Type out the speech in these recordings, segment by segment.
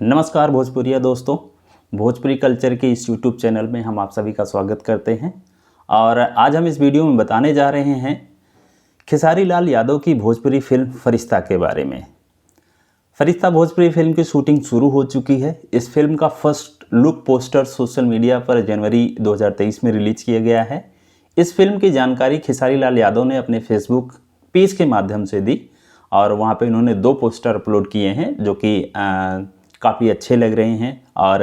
नमस्कार भोजपुरिया दोस्तों, भोजपुरी कल्चर के इस यूट्यूब चैनल में हम आप सभी का स्वागत करते हैं। और आज हम इस वीडियो में बताने जा रहे हैं खेसारी लाल यादव की भोजपुरी फिल्म फरिश्ता के बारे में। फरिश्ता भोजपुरी फिल्म की शूटिंग शुरू हो चुकी है। इस फिल्म का first look poster social media पर जनवरी 2023 में रिलीज किया गया है। इस फिल्म की जानकारी खेसारी लाल यादव ने अपने फेसबुक पेज के माध्यम से दी और वहाँ पे इन्होंने 2 पोस्टर अपलोड किए हैं जो कि काफ़ी अच्छे लग रहे हैं। और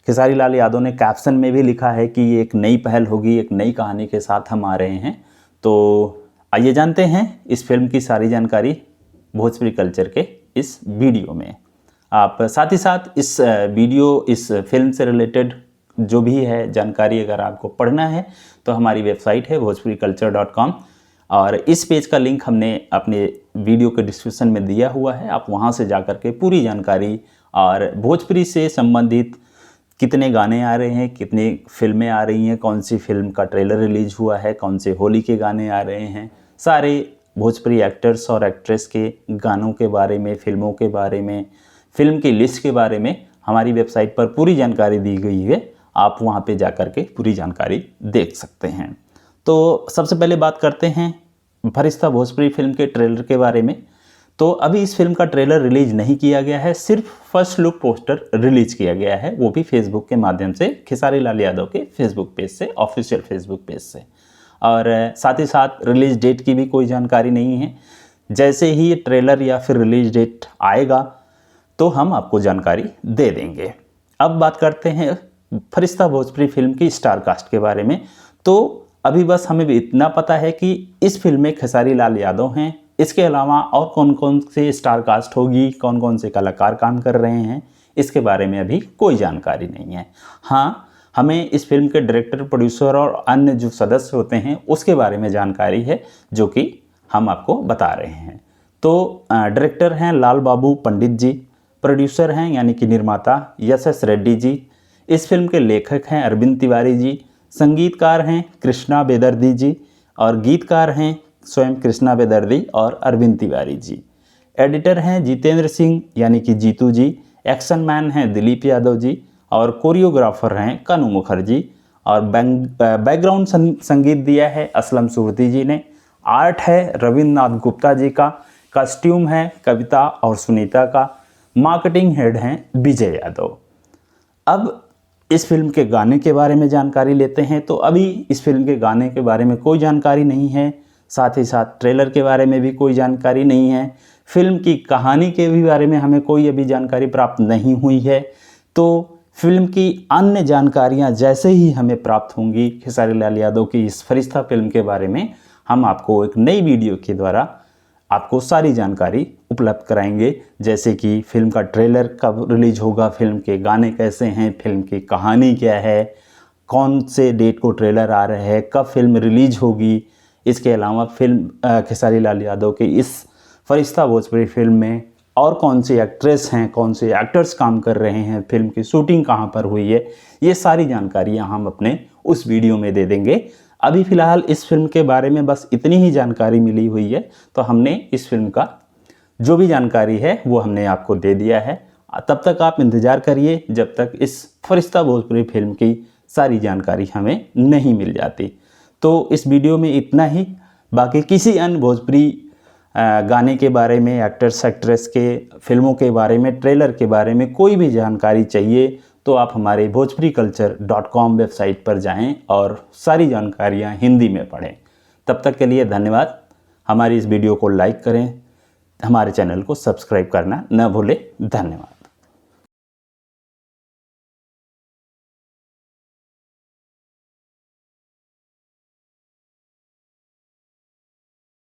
खेसारी लाल यादव ने कैप्शन में भी लिखा है कि ये एक नई पहल होगी, एक नई कहानी के साथ हम आ रहे हैं। तो आइए जानते हैं इस फिल्म की सारी जानकारी भोजपुरी कल्चर के इस वीडियो में। आप साथ ही साथ इस फिल्म से रिलेटेड जो भी है जानकारी अगर आपको पढ़ना है तो हमारी वेबसाइट है bhojpuriculture.com और इस पेज का लिंक हमने अपने वीडियो के डिस्क्रिप्शन में दिया हुआ है। आप वहां से जाकर के पूरी जानकारी और भोजपुरी से संबंधित कितने गाने आ रहे हैं, कितनी फिल्में आ रही हैं, कौन सी फिल्म का ट्रेलर रिलीज हुआ है, कौन से होली के गाने आ रहे हैं, सारे भोजपुरी एक्टर्स और एक्ट्रेस के गानों के बारे में, फिल्मों के बारे में, फिल्म की लिस्ट के बारे में हमारी वेबसाइट पर पूरी जानकारी दी गई है। आप वहाँ पे जाकर के पूरी जानकारी देख सकते हैं। तो सबसे पहले बात करते हैं फरिश्ता भोजपुरी फिल्म के ट्रेलर के बारे में। तो अभी इस फिल्म का ट्रेलर रिलीज नहीं किया गया है, सिर्फ फर्स्ट लुक पोस्टर रिलीज किया गया है, वो भी फेसबुक के माध्यम से, खेसारी लाल यादव के फेसबुक पेज से, ऑफिशियल फेसबुक पेज से। और साथ ही साथ रिलीज डेट की भी कोई जानकारी नहीं है। जैसे ही ये ट्रेलर या फिर रिलीज डेट आएगा तो हम आपको जानकारी दे देंगे। अब बात करते हैं फरिश्ता भोजपुरी फिल्म की स्टार कास्ट के बारे में। तो अभी बस हमें भी इतना पता है कि इस फिल्म में खेसारी लाल यादव हैं। इसके अलावा और कौन कौन से स्टार कास्ट होगी, कौन कौन से कलाकार काम कर रहे हैं, इसके बारे में अभी कोई जानकारी नहीं है। हाँ, हमें इस फिल्म के डायरेक्टर, प्रोड्यूसर और अन्य जो सदस्य होते हैं उसके बारे में जानकारी है जो कि हम आपको बता रहे हैं। तो डायरेक्टर हैं लाल बाबू पंडित जी, प्रोड्यूसर हैं यानी कि निर्माता यश रेड्डी जी, इस फिल्म के लेखक हैं अरविंद तिवारी जी, संगीतकार हैं कृष्णा बेदर्दी जी और गीतकार हैं स्वयं कृष्णा बेदर्दी और अरविंद तिवारी जी। एडिटर हैं जितेंद्र सिंह यानी कि जीतू जी, एक्शन मैन हैं दिलीप यादव जी और कोरियोग्राफर हैं कानू मुखर्जी और बैकग्राउंड संगीत दिया है असलम सुरती जी ने। आर्ट है रविंद्रनाथ गुप्ता जी का, कॉस्ट्यूम है कविता और सुनीता का, मार्केटिंग हेड हैं विजय यादव। अब इस फिल्म के गाने के बारे में जानकारी लेते हैं। तो अभी इस फिल्म के गाने के बारे में कोई जानकारी नहीं है, साथ ही साथ ट्रेलर के बारे में भी कोई जानकारी नहीं है, फिल्म की कहानी के भी बारे में हमें कोई अभी जानकारी प्राप्त नहीं हुई है। तो फिल्म की अन्य जानकारियां जैसे ही हमें प्राप्त होंगी खेसारी लाल यादव की इस फरिश्ता फिल्म के बारे में, हम आपको एक नई वीडियो के द्वारा आपको सारी जानकारी उपलब्ध कराएंगे। जैसे कि फिल्म का ट्रेलर कब रिलीज होगा, फिल्म के गाने कैसे हैं, फिल्म की कहानी क्या है, कौन से डेट को ट्रेलर आ रहा है, कब फिल्म रिलीज होगी। इसके अलावा फिल्म खेसारी लाल यादव के इस फरिश्ता भोजपुरी फिल्म में और कौन सी एक्ट्रेस हैं, कौन से एक्टर्स काम कर रहे हैं, फिल्म की शूटिंग कहाँ पर हुई है, ये सारी जानकारियाँ हम अपने उस वीडियो में दे देंगे। अभी फ़िलहाल इस फिल्म के बारे में बस इतनी ही जानकारी मिली हुई है, तो हमने इस फिल्म का जो भी जानकारी है वो हमने आपको दे दिया है। तब तक आप इंतज़ार करिए जब तक इस फरिश्ता भोजपुरी फिल्म की सारी जानकारी हमें नहीं मिल जाती। तो इस वीडियो में इतना ही। बाकी किसी अन्य भोजपुरी गाने के बारे में, एक्टर्स एक्ट्रेस के, फिल्मों के बारे में, ट्रेलर के बारे में कोई भी जानकारी चाहिए तो आप हमारे bhojpuriculture.com वेबसाइट पर जाएं और सारी जानकारियां हिंदी में पढ़ें। तब तक के लिए धन्यवाद। हमारी इस वीडियो को लाइक करें, हमारे चैनल को सब्सक्राइब करना न भूलें। धन्यवाद।